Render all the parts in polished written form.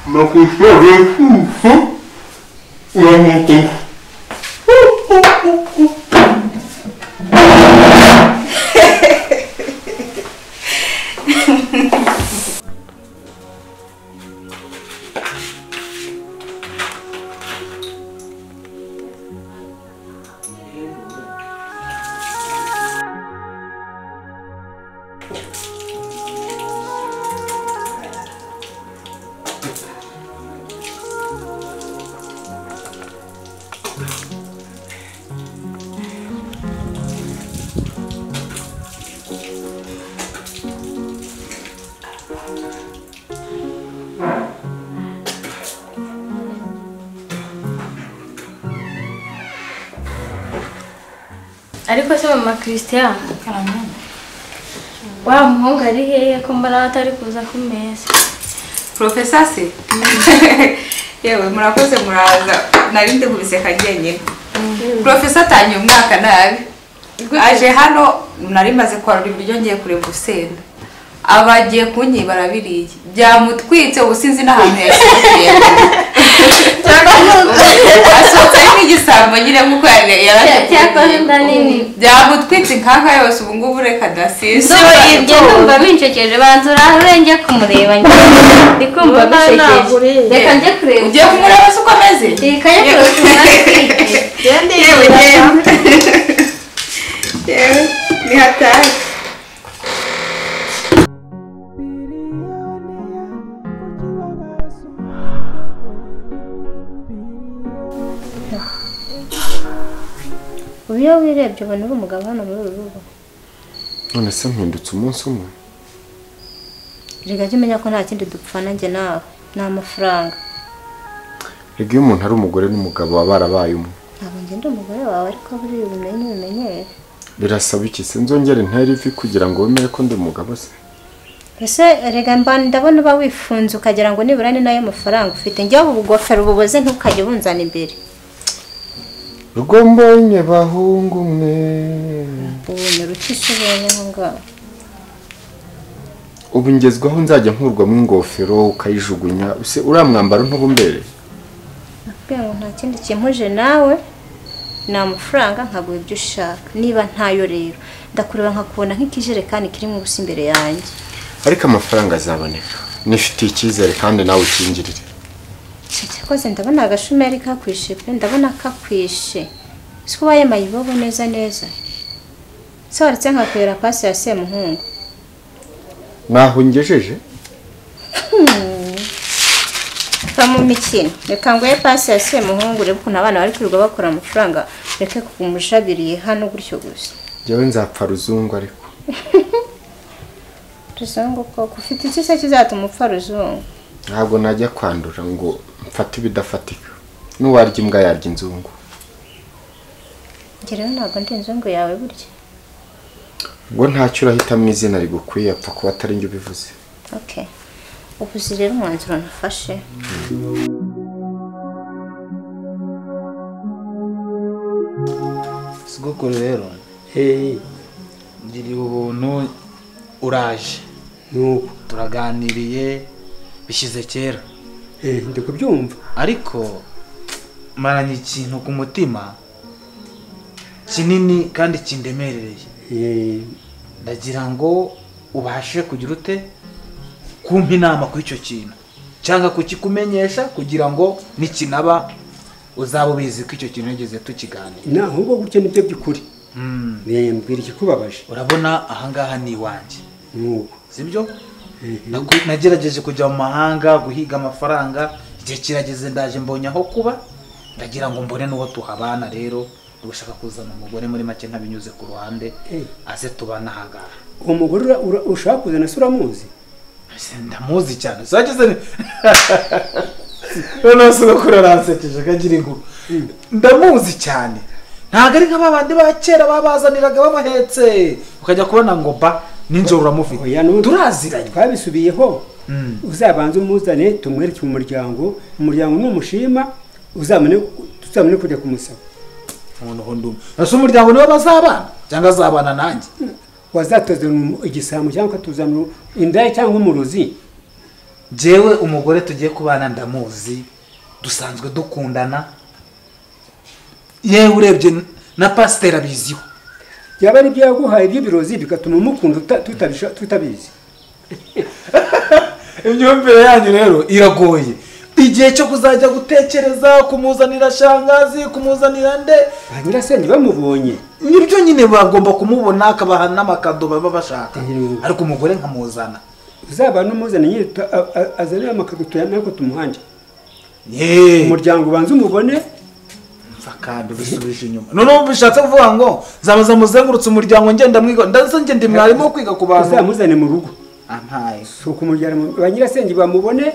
Ma custodia è ariko se mama Christian wa muhungu ari hehe ko mbara atari kuza ku meza Professor se yewe murakoze muraza narinde kubiseka ngenyene Professor tanye umwaka nabi aje hano nari maze kwarura ibiryo ngiye kureba usenda abagiye kunyi barabiriye byamutwitse ubusinzi n'ahantu yashyikiye asotse n'igisambo nyine nkuko yakoze ndanini byamutwitse inkanka yose ubu ngubu reka dasize ibyo ndumva bincekeje banzura urenge kumureba ndikumva bishekeje reka nje kureba ugiye kumureba se uko ameze ikaye yewe ni hatari ubiyo wirebye ubona uri umugabo hano muri uru rugo none se mpindutse umunsi umwe rega jya umenya ko nta kindi dupfana njye nawe ni amafaranga rega iyo umuntu ari umugore n'umugabo baba barabaye umwe ntabwo njye ndi umugore wawe ariko buriya ubimenyere birasaba iki se nzongere ntere ivi kugira ngo wemere ko ndi umugabo se ese rega ndabona uba wifunze ukagira ngo nibura ni nayo mafaranga ufite njyewe ubu bugofero ububoze ntukajye bunzana imbere rugombonye bahungu mwe ubonye rukishe ubonye aho ngaho ubu ngezwaho nzajya nkurwamo ingofero ukayijugunya use uriya mwambaro ntubumbere nakubwira ngo nta kindi kimpuje nawe ni amafaranga nkaguha ibyo ushaka niba ntayo rero ndakureba nkakubona nk'ikijerekani kirimo ubusa imbere yanjye ariko amafaranga azaboneka nifitiye icyizere kandi nawe ukingirire cyakoze ndabona agashumeri kakwishe pe ndabona kakwishe siko waye mayibobo neza neza se waretse nkakwera pasi ya Semuhungu naho ngejeje mu mikino reka ngoye pasi ya Semuhungu reba ukuntu abana bari kwirirwa bakora amafaranga reke kumushabiriye hano gutyo gusa jyewe nzapfa ruzungu ariko ruzungu koko ufite iki se kizatuma upfa ruzungu ntabwo najya kwandura ngo mfate ibidafatika n'uwarya imbwa yarya inzungu ngerewe ntabwo ndi inzungu yawe burya ngo ntacyo urahitamo izina rigukwiye apfa kuba atari njye ubivuze okay ubuzi rero umwanzuro nafashe sogokuru rero ngiriye ubuntu uraje nuko turaganiriye bishyize kera ndi kubyumva ariko maranye ikintu ku mutima kinini kandi kindemerereye ndagira ngo ubashe kugira ute kumpa inama kuri icyo kintu cyangwa kukikumenyesha kugira ngo nikinaba uzaba ubizi ko icyo kintu yigeze tukiganira ahubwo gutya nibyo by'ukuri mbwira ikikubabaje urabona ahangaha ni iwanjye nuko sibyo nagerageje kujya mu mahanga guhiga amafaranga igihe kirageze ndaje mbonye aho kuba ndagira ngo mbone n'uwo tuhabana rero dushaka kuzana umugore muri make ntabinyuze ku ruhande aze tubana ahangaha uwo mugore ushaka kuzana se uramuzi ndamuzi cyane sageze none sogokuru aransekeje kagira inkuru ndamuzi cyane ntabwo ari nk'abandi ba kera babazaniraga babahetse ukajya kubona ngo ba ninjoro uramufite Oya, n'ubu turaziranye twabisubiyeho uzabanze umuzane tumwereke umuryango ni umushima tuzamene kujya kumusaba noneho ndumva ese umuryango niwe bazabana cyangwa azabana nanjye wazatuzana igisambo cyangwa ukatuzana indaya cyangwa umurozi jewe umugore tugiye kubana ndamuzi dusanzwe dukundana yewe urebye na pasiteri abiziho yaba ari ibyo yaguhaye by'ibirozi bigatuma umukunda tutabizi imyumvire yanyu rero iragoye igihe cyo kuzajya gutekereza kumuzanira shangazi kumuzanira nde ba nyirasenge bamubonye nibyo nyine bagomba kumubona akabaha n'amakado baba bashaka ariko umugore nkamuzana uzabana umuzane nyine azanira amakado nako tumuhanje yeee umuryango ubanza umubone kandi bisubije inyuma noneho bishatse kuvuga ngo zabaza muzengurutse umuryango ngenda mwiga ndaze ngende mwarimu wo kwiga ku bantu uzamuzane mu rugo ampaye so kumujyana ba nyirasenge bamubone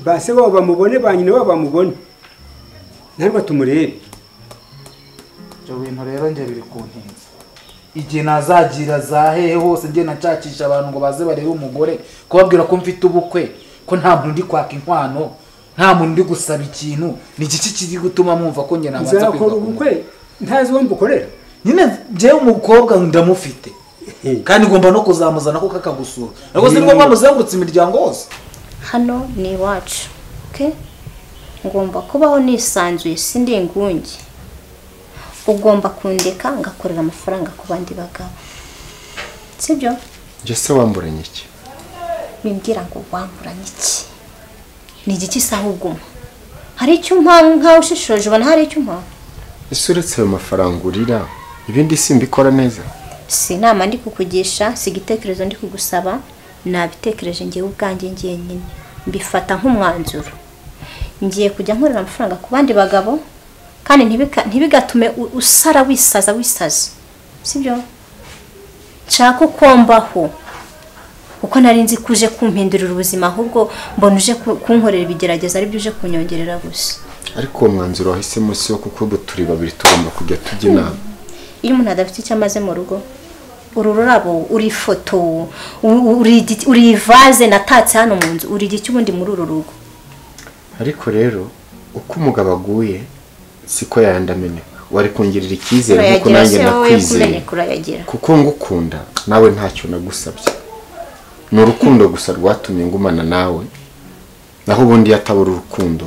base babo bamubone ba nyina babo bamubone ntabwo tumurebe ibyo bintu rero njye biri ku ntinzi igihe nazagira za hehe hose njye nacakisha abantu ngo baze barebe umugore kubabwira ko mfite ubukwe ko nta muntu ndi kwaka inkwano nta muntu ndi gusaba ikintu ni iki kiri gutuma mwumva ko njye nabanza kwiga uzakora ubukwe ntazi uwo mbukorera nyine njyewe umukobwa ndamufite kandi ngomba no kuzamuzana kuko akagusura ariko si ngombwa muzengurutse imiryango hose hano ni iwacu okay? ngomba kubaho nisanzuye sindi ingungi ugomba kundeka ngakorera amafaranga ku bandi bagabo sibyo njye se wamburanye iki bimbwira ngo wamburanye iki ni igiki saho uguma hari icyo nkaho ushishoje ubona hari icyo ese uretse ayo mafaranga urira ibindi simbikora neza si inama ndi kukugisha si igitekerezo ndi kugusaba nabitekereje ngewe ubwanjye nyine mbifata nk'umwanzuro ngiye kujya nkorera amafaranga ku bandi bagabo kandi ntibigatume usara wisaza sibyo nshaka uko mbaho kuko nari nzi kuje kumpindurira ubuzima ahubwo mbona uje kunkorera ibigerageza aribyo uje kunyongerera gusa ariko uwo mwanzuro wahisemo si wo kuko ubu turi babiri tugomba kujya tujya inama iyo umuntu adafite icyo amaze mu rugo uru rurabo uri ifoto uri ivaze natatse hano mu nzu uri igiki ubundi muri uru rugo ariko rero uko umugabo aguye siko yandameneka wari kungirira icyizere kuko nanjye nakwizeye kuko ngukunda nawe ntacyo nagusabye ni urukundo gusa rwatumye ngumana nawe naho ubundi yatabura urukundo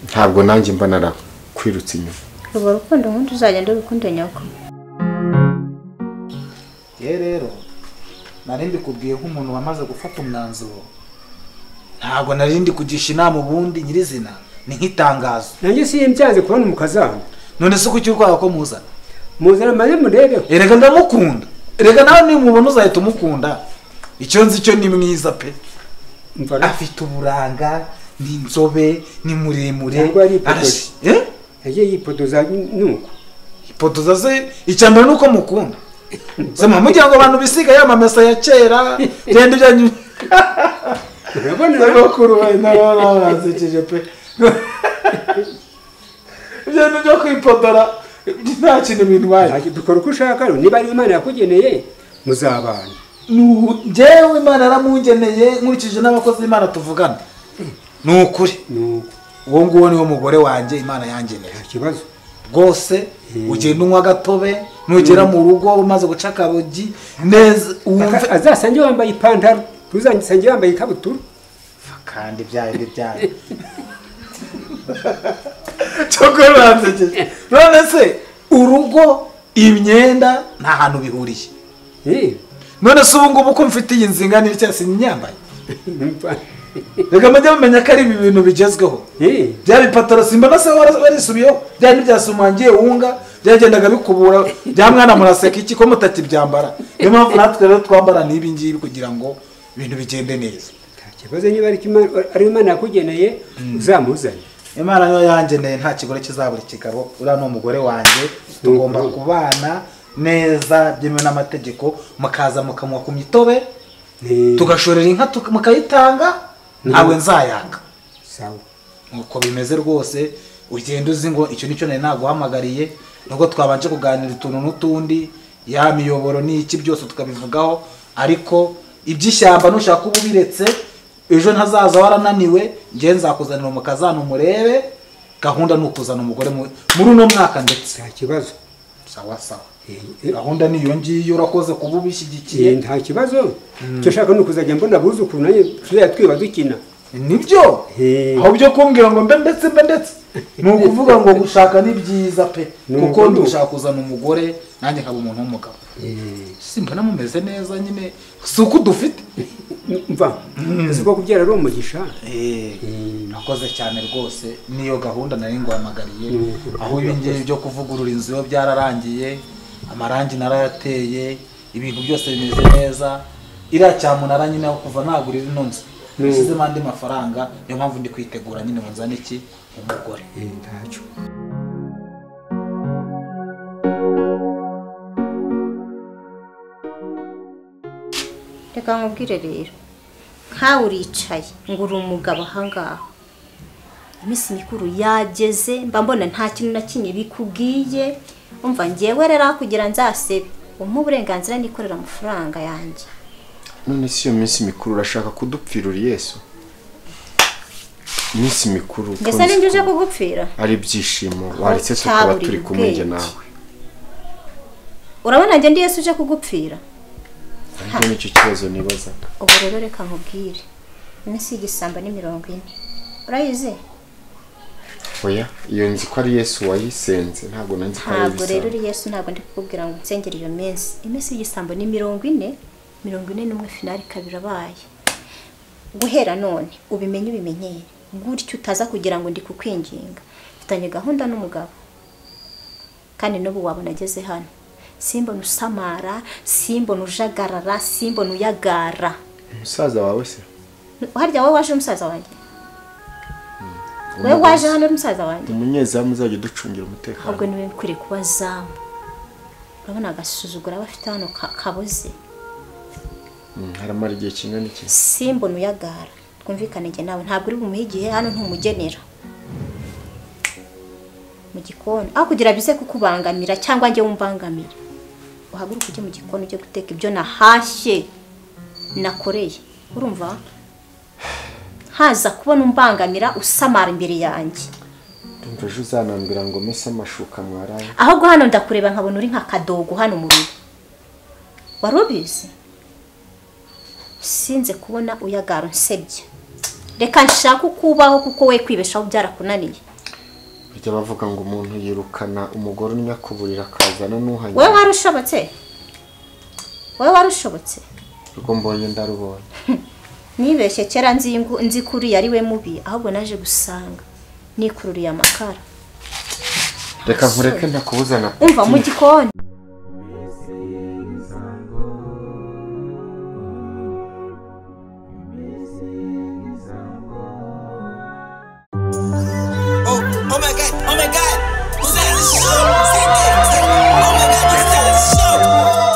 ntabwo nanjye mba narakwirutse inyuma urwo rukundo nk'undi uzagenda urukundo nyoko ye rero narindi kubwiye nk'umuntu wamaze gufata umwanzuro ntabwo narindi kugisha inama ubundi nyirizina ni nk'itangazo nanjye simbyanze kubona umukazana none se kuki urwara ko muzana maze murebe erega ndamukunda erega nawe nimubona uzahita umukunda icyo nzi cyo ni mwiza pe afite uburanga ni inzobe ni muremure yagiye yipodoza nuko ipodoza se icyambere nuko mukunda sema mugira ngo abantu bisiga ya mamesa ya kera genda byanyu urabona bakuru barazekeje pe ibyo byo kwipodora nta kintu bintwaye dukora uko ushaka niba ari Imana yakugeneye muzabana njyewe Imana yaramungeneye nkurikije n'abakozi b'Imana tuvugana ni ukuri uwo nguwo niwo mugore wanjye Imana yangeneye nta kibazo rwose ugenda unywa agatobe nugera mu rugo umaze guca akabogi neza wumve azasange wambaye ipantaro ntuzangisange wambaye ikabutura kandi byaye chokoranze none se urugo imyenda nta hantu bihuriye none se ubu ngubu ko mfite iyi nzinganire cyase nyambaye reka majya bamenya ko ari ibi bintu bigezweho bya bipataro simba na se warisubiyeho bya n'ibyasumangiye wunga byagendaga bikubura bya mwana muraseka iki ko mutati byambara niyo mpamvu natwe rero twambara n'ibi ngibi kugira ngo ibintu bigende neza kibazo niba ari Imana yakugeneye uzamuzanye Imana niyo yangeneye nta kigore kizabura kigabo uriya ni umugore wanjye tugomba kubana neza byemewe n'amategeko mukaza mukamwa ku mitobe tugashorera inka mukayitanga ntawe nzayanga sawa nuko bimeze rwose ugenda uzi ngo icyo nicyo nari naguhamagariye nubwo twabanje kuganira utuntu n'utundi, ya miyoboro n'iki byose tukabivugaho, ariko iby'ishyamba nushaka ubu biretse, ejo ntazaza warananiwe, ngiye nzakuzanira umukazana umurebe, gahunda ni ukuzana umugore muri uno mwaka ndetse. Nta kibazo. Sawa sawa. Gahunda niyo ngiyo, urakoze kuba ubishyigikiye. Nta kibazo. Cyo shaka no kuzajya mbona buzuku naye tuzayatwiba dukina. Nibyo aho byo kumbwira ngo mbe ndetse ni ukuvuga ngo gushaka ni byiza pe, kuko ndi gushaka kuzana umugore nanjye nkaba umuntu w'umugabo. Simba namumeze neza nyine, si uko dufite mva siko kubyara ari umugisha. nakoze cyane rwose, niyo gahunda nari ngwamagariye. Aho ibingiye byo kuvugurura inzu yo byararangiye, amarangi narayateye, ibintu byose bimeze neza. Iriya cyamunara nyine aho kuva nagurira ino nzu nisizemo andi mafaranga, niyo mpamvu ndi kwitegura nyine ngo nzane iki umugore. Ntacyo. Reka nkubwire rero, nkawe uricaye ngo uri umugabo ahangaha, iminsi mikuru yageze, mba mbona nta kintu na kimwe bikubwiye. Umva ngewe rero kugira nzasebe umpa uburenganzira nikorera amafaranga yanjye. None si iyo minsi mikuru urashaka kudupfira uri Yesu? Iminsi mikuru mbese ninjye uje kugupfira? Ari ibyishimo waretse tukaba turi kumwe njye nawe. Urabona njye ndi Yesu uje kugupfira? Ariko nicyo kibazo nibaza. Ubu rero reka nkubwire, iminsi y'igisamba ni 40. Urayizi? Oya, iyo nzi ko ari Yesu wayisenze, ntabwo nanzi ko ari ntabwo rero uri Yesu, ntabwo ndi kukubwira ngo nsengere iyo minsi. Iminsi y'igisamba ni 40, 41 finali kabirabaye. Guhera none ubimenyeye gutyo utaza kugira ngo ndi kukwinginga. Mfitanye gahunda n'umugabo, kandi n'ubu wabona ageze hano. Simbona usamara, simbona ujagarara, simbona uyagara. Umusaza wawe se? Harya wowe waje umusaza wanjye? Wewe waje hano umusaza wanjye? Umunyezamu uzajya ducungira umutekano. Ahubwo niwe kuri kuba zamu. Urabona agasuzugura bafite hano kabuze. Haramara igihe kingana iki? Simbona uyagara. Twumvikane njye nawe, ntabwo uri bumuhe igihe hano ntumugenera. Mu gikoni aho kugira bize kukubangamira cyangwa njye wumbangamira, uhaguruka ujye mu gikoni ujye guteka ibyo nahashye nakoreye. Urumva haza kubona umbangamira usamara imbere yanjye. Ndumva ejo uzanambira ngo mese amashuka mwaraye. Ahubwo hano ndakureba nkabona uri nka kadogo hano mu rugo. Warubizi? Sinze kubona uyagara nsebye. Reka nshaka kubaho kuko we kwibeshaho byarakunaniye. Bijya bavuga ngo umuntu yirukana umugore unyakuburira akazana n'uhanye. Wewe warushobotse? Wewe warushobotse? Rugo mbonye ndarubonye. Nibeshye kera nzi kuri yari we mubi, ahubwo naje gusanga nikururiye amakara. Reka nkureke ntakubuza na umva mu gikoni.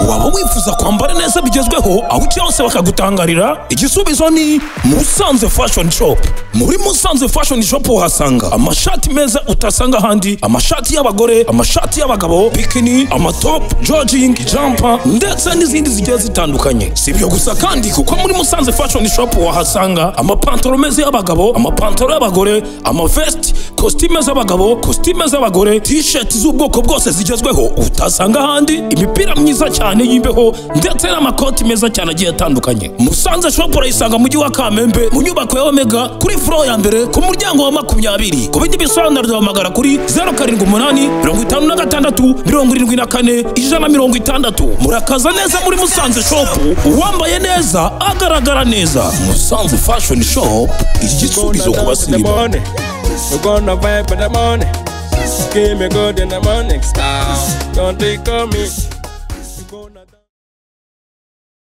Waba wifuza kwambara neza bigezweho aho cyose bakagutangarira? Igisubizo ni Musanze Fashion Shop. Muri Musanze Fashion Shop uhasanga amashati meza utasanga handi, amashati y'abagore, amashati y'abagabo, bikini, amatop, jogging, jumper ndetse n'izindi zigiye zitandukanye. Sibyo gusa kandi kuko muri Musanze Fashion Shop wahasanga amapantaro meza y'abagabo, amapantaro y'abagore, amavest, costume z'abagabo, costume z'abagore, t-shirt z'ubwoko bwose zigezweho utasanga handi, imipira myiza cyane y'imbeho ndetse n'amakoti meza cyane agiye atandukanye. Musanze Shop urayisanga mu wa Kamembe mu nyubako ya Omega kuri floor ya mbere ku muryango wa 20. Ku bindi bisobanuro hamagara kuri 078 56 74 160. Murakaza neza muri Musanze Shop, uwambaye neza agaragara neza. Musanze Fashion Shop, igisubizo ku basirimu. We're gonna vibe in the morning. Give me good in the morning. Style. Don't take on me.